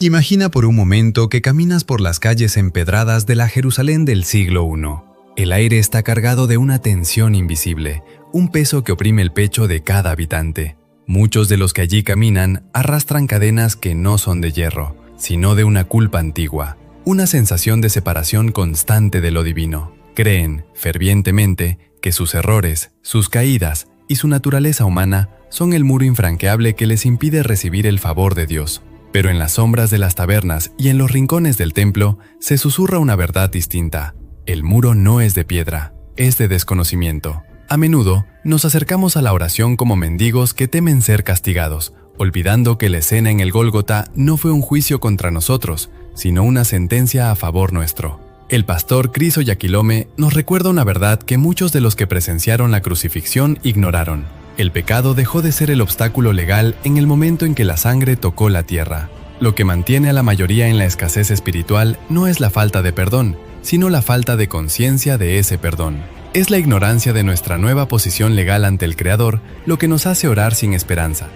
Imagina por un momento que caminas por las calles empedradas de la Jerusalén del siglo I. El aire está cargado de una tensión invisible, un peso que oprime el pecho de cada habitante. Muchos de los que allí caminan arrastran cadenas que no son de hierro, sino de una culpa antigua, una sensación de separación constante de lo divino. Creen, fervientemente, que sus errores, sus caídas y su naturaleza humana son el muro infranqueable que les impide recibir el favor de Dios. Pero en las sombras de las tabernas y en los rincones del templo se susurra una verdad distinta. El muro no es de piedra, es de desconocimiento. A menudo nos acercamos a la oración como mendigos que temen ser castigados, olvidando que la escena en el Gólgota no fue un juicio contra nosotros, sino una sentencia a favor nuestro. El pastor Chris Oyakhilome nos recuerda una verdad que muchos de los que presenciaron la crucifixión ignoraron. El pecado dejó de ser el obstáculo legal en el momento en que la sangre tocó la tierra. Lo que mantiene a la mayoría en la escasez espiritual no es la falta de perdón, sino la falta de conciencia de ese perdón. Es la ignorancia de nuestra nueva posición legal ante el Creador lo que nos hace orar sin esperanza.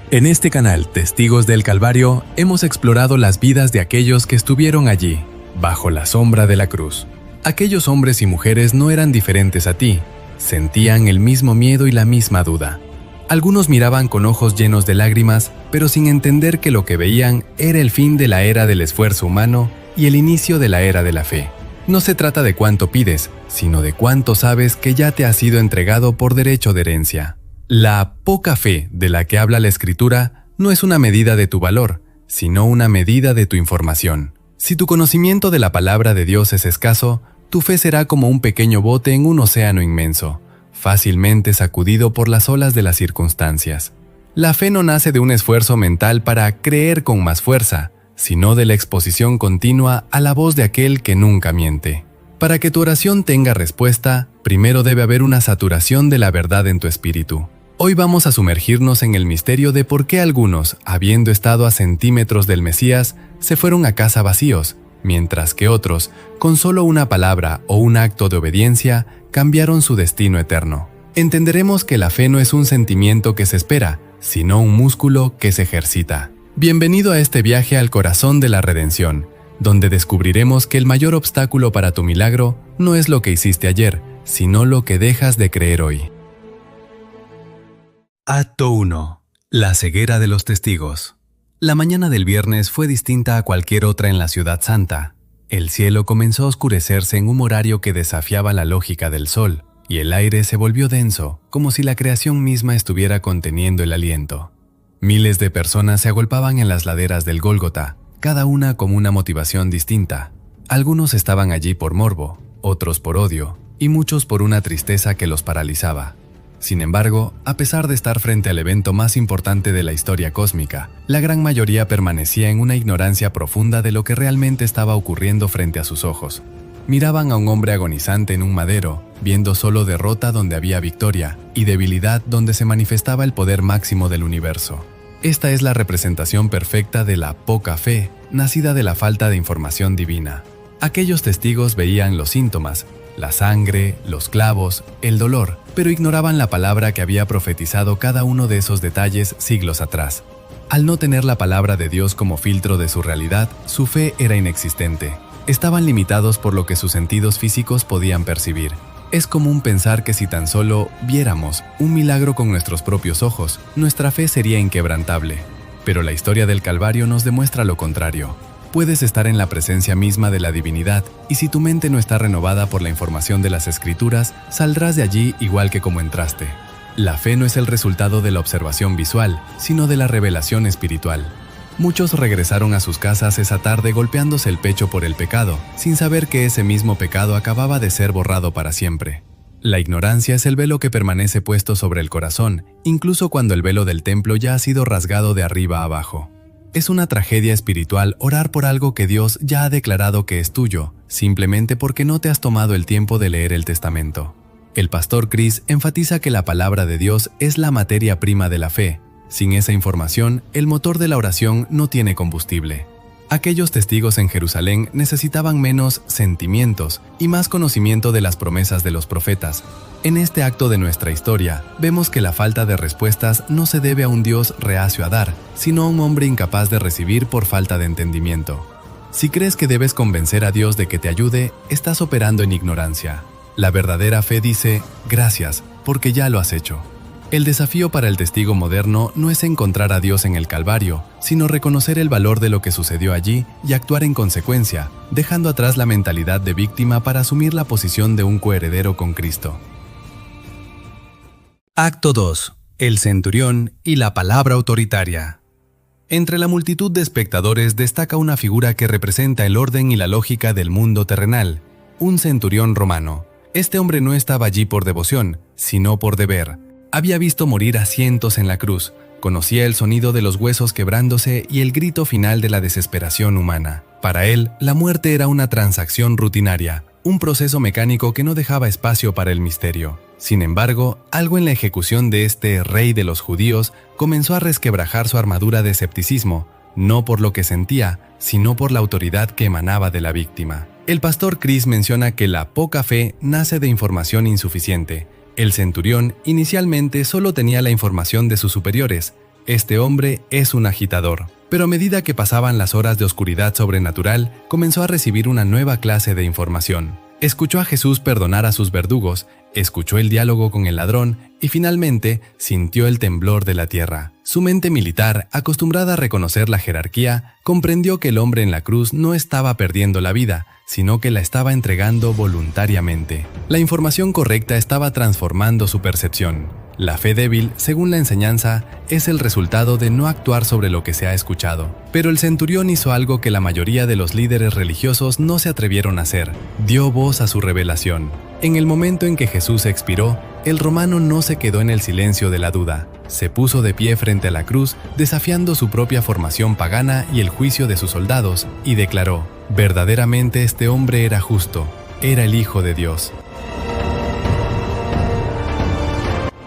En este canal, Testigos del Calvario, hemos explorado las vidas de aquellos que estuvieron allí, bajo la sombra de la cruz. Aquellos hombres y mujeres no eran diferentes a ti, sentían el mismo miedo y la misma duda. Algunos miraban con ojos llenos de lágrimas, pero sin entender que lo que veían era el fin de la era del esfuerzo humano y el inicio de la era de la fe. No se trata de cuánto pides, sino de cuánto sabes que ya te ha sido entregado por derecho de herencia. La poca fe de la que habla la Escritura no es una medida de tu valor, sino una medida de tu información. Si tu conocimiento de la palabra de Dios es escaso, tu fe será como un pequeño bote en un océano inmenso, fácilmente sacudido por las olas de las circunstancias. La fe no nace de un esfuerzo mental para creer con más fuerza, sino de la exposición continua a la voz de aquel que nunca miente. Para que tu oración tenga respuesta, primero debe haber una saturación de la verdad en tu espíritu. Hoy vamos a sumergirnos en el misterio de por qué algunos, habiendo estado a centímetros del Mesías, se fueron a casa vacíos, mientras que otros, con solo una palabra o un acto de obediencia, cambiaron su destino eterno. Entenderemos que la fe no es un sentimiento que se espera, sino un músculo que se ejercita. Bienvenido a este viaje al corazón de la redención, donde descubriremos que el mayor obstáculo para tu milagro no es lo que hiciste ayer, sino lo que dejas de creer hoy. Acto 1. La ceguera de los testigos. La mañana del viernes fue distinta a cualquier otra en la Ciudad Santa. El cielo comenzó a oscurecerse en un horario que desafiaba la lógica del sol, y el aire se volvió denso, como si la creación misma estuviera conteniendo el aliento. Miles de personas se agolpaban en las laderas del Gólgota, cada una con una motivación distinta. Algunos estaban allí por morbo, otros por odio, y muchos por una tristeza que los paralizaba. Sin embargo, a pesar de estar frente al evento más importante de la historia cósmica, la gran mayoría permanecía en una ignorancia profunda de lo que realmente estaba ocurriendo frente a sus ojos. Miraban a un hombre agonizante en un madero, viendo solo derrota donde había victoria y debilidad donde se manifestaba el poder máximo del universo. Esta es la representación perfecta de la poca fe, nacida de la falta de información divina. Aquellos testigos veían los síntomas, la sangre, los clavos, el dolor, pero ignoraban la palabra que había profetizado cada uno de esos detalles siglos atrás. Al no tener la palabra de Dios como filtro de su realidad, su fe era inexistente. Estaban limitados por lo que sus sentidos físicos podían percibir. Es común pensar que si tan solo viéramos un milagro con nuestros propios ojos, nuestra fe sería inquebrantable. Pero la historia del Calvario nos demuestra lo contrario. Puedes estar en la presencia misma de la divinidad, y si tu mente no está renovada por la información de las Escrituras, saldrás de allí igual que como entraste. La fe no es el resultado de la observación visual, sino de la revelación espiritual. Muchos regresaron a sus casas esa tarde golpeándose el pecho por el pecado, sin saber que ese mismo pecado acababa de ser borrado para siempre. La ignorancia es el velo que permanece puesto sobre el corazón, incluso cuando el velo del templo ya ha sido rasgado de arriba a abajo. Es una tragedia espiritual orar por algo que Dios ya ha declarado que es tuyo, simplemente porque no te has tomado el tiempo de leer el Testamento. El pastor Chris enfatiza que la palabra de Dios es la materia prima de la fe. Sin esa información, el motor de la oración no tiene combustible. Aquellos testigos en Jerusalén necesitaban menos sentimientos y más conocimiento de las promesas de los profetas. En este acto de nuestra historia, vemos que la falta de respuestas no se debe a un Dios reacio a dar, sino a un hombre incapaz de recibir por falta de entendimiento. Si crees que debes convencer a Dios de que te ayude, estás operando en ignorancia. La verdadera fe dice, gracias, porque ya lo has hecho. El desafío para el testigo moderno no es encontrar a Dios en el Calvario, sino reconocer el valor de lo que sucedió allí y actuar en consecuencia, dejando atrás la mentalidad de víctima para asumir la posición de un coheredero con Cristo. Acto 2. El centurión y la palabra autoritaria. Entre la multitud de espectadores destaca una figura que representa el orden y la lógica del mundo terrenal, un centurión romano. Este hombre no estaba allí por devoción, sino por deber. Había visto morir a cientos en la cruz, conocía el sonido de los huesos quebrándose y el grito final de la desesperación humana. Para él, la muerte era una transacción rutinaria, un proceso mecánico que no dejaba espacio para el misterio. Sin embargo, algo en la ejecución de este rey de los judíos comenzó a resquebrajar su armadura de escepticismo, no por lo que sentía, sino por la autoridad que emanaba de la víctima. El pastor Chris menciona que la poca fe nace de información insuficiente. El centurión inicialmente solo tenía la información de sus superiores. Este hombre es un agitador. Pero a medida que pasaban las horas de oscuridad sobrenatural, comenzó a recibir una nueva clase de información. Escuchó a Jesús perdonar a sus verdugos, escuchó el diálogo con el ladrón y finalmente sintió el temblor de la tierra. Su mente militar, acostumbrada a reconocer la jerarquía, comprendió que el hombre en la cruz no estaba perdiendo la vida, sino que la estaba entregando voluntariamente. La información correcta estaba transformando su percepción. La fe débil, según la enseñanza, es el resultado de no actuar sobre lo que se ha escuchado. Pero el centurión hizo algo que la mayoría de los líderes religiosos no se atrevieron a hacer: dio voz a su revelación. En el momento en que Jesús expiró, el romano no se quedó en el silencio de la duda. Se puso de pie frente a la cruz, desafiando su propia formación pagana y el juicio de sus soldados, y declaró: verdaderamente este hombre era justo, era el Hijo de Dios.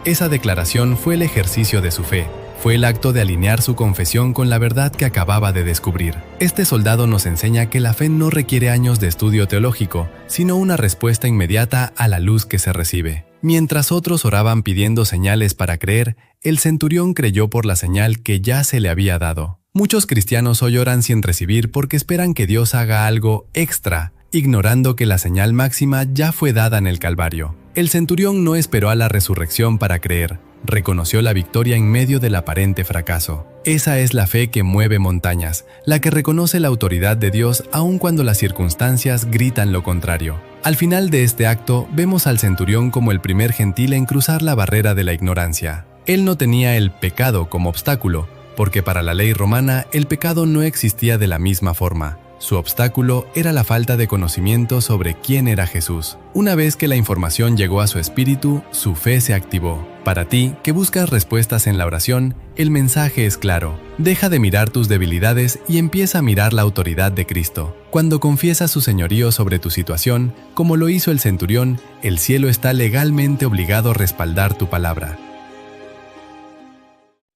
Esa declaración fue el ejercicio de su fe, fue el acto de alinear su confesión con la verdad que acababa de descubrir. Este soldado nos enseña que la fe no requiere años de estudio teológico, sino una respuesta inmediata a la luz que se recibe. Mientras otros oraban pidiendo señales para creer, el centurión creyó por la señal que ya se le había dado. Muchos cristianos hoy oran sin recibir porque esperan que Dios haga algo extra, ignorando que la señal máxima ya fue dada en el Calvario. El centurión no esperó a la resurrección para creer, reconoció la victoria en medio del aparente fracaso. Esa es la fe que mueve montañas, la que reconoce la autoridad de Dios aun cuando las circunstancias gritan lo contrario. Al final de este acto, vemos al centurión como el primer gentil en cruzar la barrera de la ignorancia. Él no tenía el pecado como obstáculo, porque para la ley romana el pecado no existía de la misma forma. Su obstáculo era la falta de conocimiento sobre quién era Jesús. Una vez que la información llegó a su espíritu, su fe se activó. Para ti, que buscas respuestas en la oración, el mensaje es claro. Deja de mirar tus debilidades y empieza a mirar la autoridad de Cristo. Cuando confiesas su señorío sobre tu situación, como lo hizo el centurión, el cielo está legalmente obligado a respaldar tu palabra.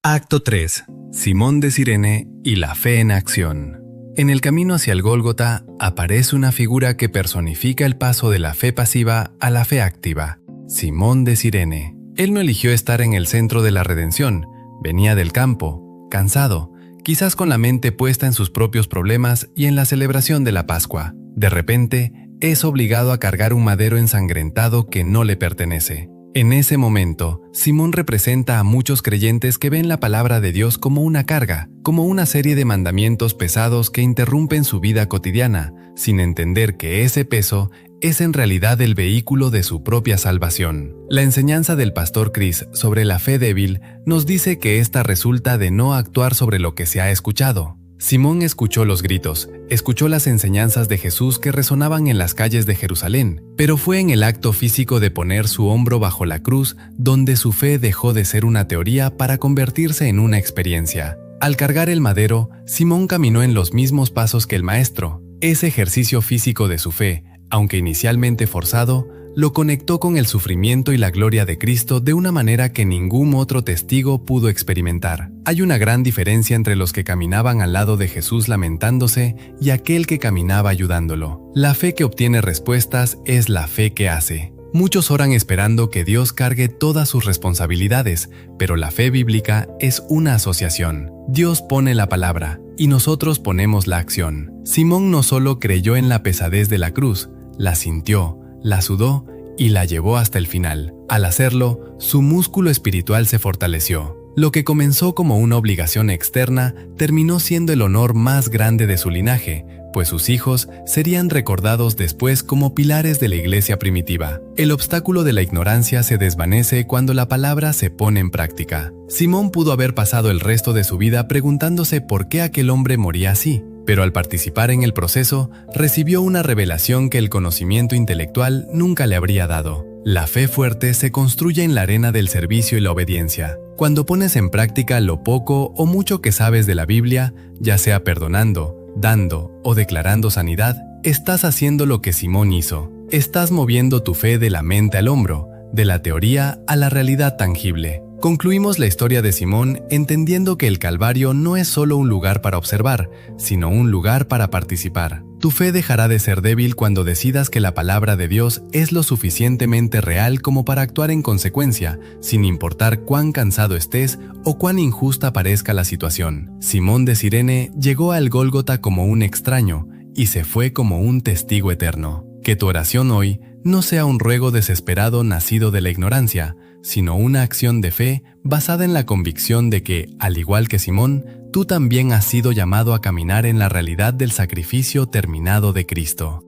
Acto 3. Simón de Cirene y la fe en acción. En el camino hacia el Gólgota aparece una figura que personifica el paso de la fe pasiva a la fe activa: Simón de Cirene. Él no eligió estar en el centro de la redención, venía del campo, cansado, quizás con la mente puesta en sus propios problemas y en la celebración de la Pascua. De repente, es obligado a cargar un madero ensangrentado que no le pertenece. En ese momento, Simón representa a muchos creyentes que ven la palabra de Dios como una carga, como una serie de mandamientos pesados que interrumpen su vida cotidiana, sin entender que ese peso es en realidad el vehículo de su propia salvación. La enseñanza del pastor Chris sobre la fe débil nos dice que esta resulta de no actuar sobre lo que se ha escuchado. Simón escuchó los gritos, escuchó las enseñanzas de Jesús que resonaban en las calles de Jerusalén, pero fue en el acto físico de poner su hombro bajo la cruz donde su fe dejó de ser una teoría para convertirse en una experiencia. Al cargar el madero, Simón caminó en los mismos pasos que el Maestro. Ese ejercicio físico de su fe, Aunque inicialmente forzado, lo conectó con el sufrimiento y la gloria de Cristo de una manera que ningún otro testigo pudo experimentar. Hay una gran diferencia entre los que caminaban al lado de Jesús lamentándose y aquel que caminaba ayudándolo. La fe que obtiene respuestas es la fe que hace. Muchos oran esperando que Dios cargue todas sus responsabilidades, pero la fe bíblica es una asociación. Dios pone la palabra y nosotros ponemos la acción. Simón no solo creyó en la pesadez de la cruz, la sintió, la sudó y la llevó hasta el final. Al hacerlo, su músculo espiritual se fortaleció. Lo que comenzó como una obligación externa terminó siendo el honor más grande de su linaje, pues sus hijos serían recordados después como pilares de la iglesia primitiva. El obstáculo de la ignorancia se desvanece cuando la palabra se pone en práctica. Simón pudo haber pasado el resto de su vida preguntándose por qué aquel hombre moría así, pero al participar en el proceso, recibió una revelación que el conocimiento intelectual nunca le habría dado. La fe fuerte se construye en la arena del servicio y la obediencia. Cuando pones en práctica lo poco o mucho que sabes de la Biblia, ya sea perdonando, dando o declarando sanidad, estás haciendo lo que Simón hizo. Estás moviendo tu fe de la mente al hombro, de la teoría a la realidad tangible. Concluimos la historia de Simón entendiendo que el Calvario no es solo un lugar para observar, sino un lugar para participar. Tu fe dejará de ser débil cuando decidas que la palabra de Dios es lo suficientemente real como para actuar en consecuencia, sin importar cuán cansado estés o cuán injusta parezca la situación. Simón de Cirene llegó al Gólgota como un extraño y se fue como un testigo eterno. Que tu oración hoy no sea un ruego desesperado nacido de la ignorancia, sino una acción de fe basada en la convicción de que, al igual que Simón, tú también has sido llamado a caminar en la realidad del sacrificio terminado de Cristo.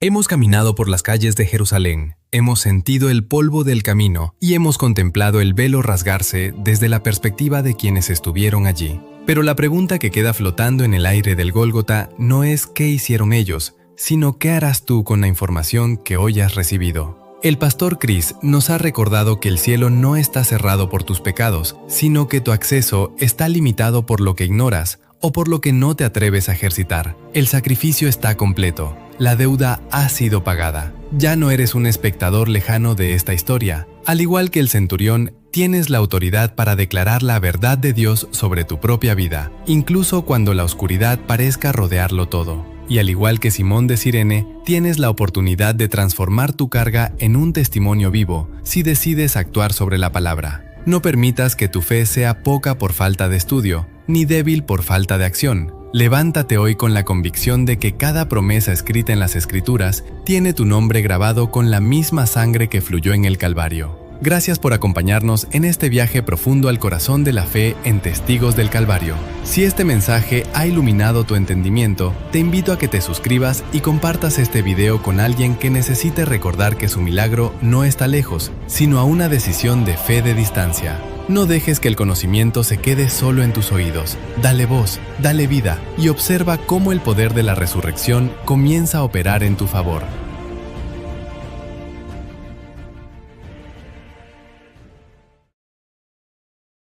Hemos caminado por las calles de Jerusalén, hemos sentido el polvo del camino y hemos contemplado el velo rasgarse desde la perspectiva de quienes estuvieron allí. Pero la pregunta que queda flotando en el aire del Gólgota no es qué hicieron ellos, sino qué harás tú con la información que hoy has recibido. El pastor Chris nos ha recordado que el cielo no está cerrado por tus pecados, sino que tu acceso está limitado por lo que ignoras o por lo que no te atreves a ejercitar. El sacrificio está completo, la deuda ha sido pagada. Ya no eres un espectador lejano de esta historia. Al igual que el centurión, tienes la autoridad para declarar la verdad de Dios sobre tu propia vida, incluso cuando la oscuridad parezca rodearlo todo. Y al igual que Simón de Cirene, tienes la oportunidad de transformar tu carga en un testimonio vivo si decides actuar sobre la palabra. No permitas que tu fe sea poca por falta de estudio, ni débil por falta de acción. Levántate hoy con la convicción de que cada promesa escrita en las Escrituras tiene tu nombre grabado con la misma sangre que fluyó en el Calvario. Gracias por acompañarnos en este viaje profundo al corazón de la fe en Testigos del Calvario. Si este mensaje ha iluminado tu entendimiento, te invito a que te suscribas y compartas este video con alguien que necesite recordar que su milagro no está lejos, sino a una decisión de fe de distancia. No dejes que el conocimiento se quede solo en tus oídos. Dale voz, dale vida y observa cómo el poder de la resurrección comienza a operar en tu favor.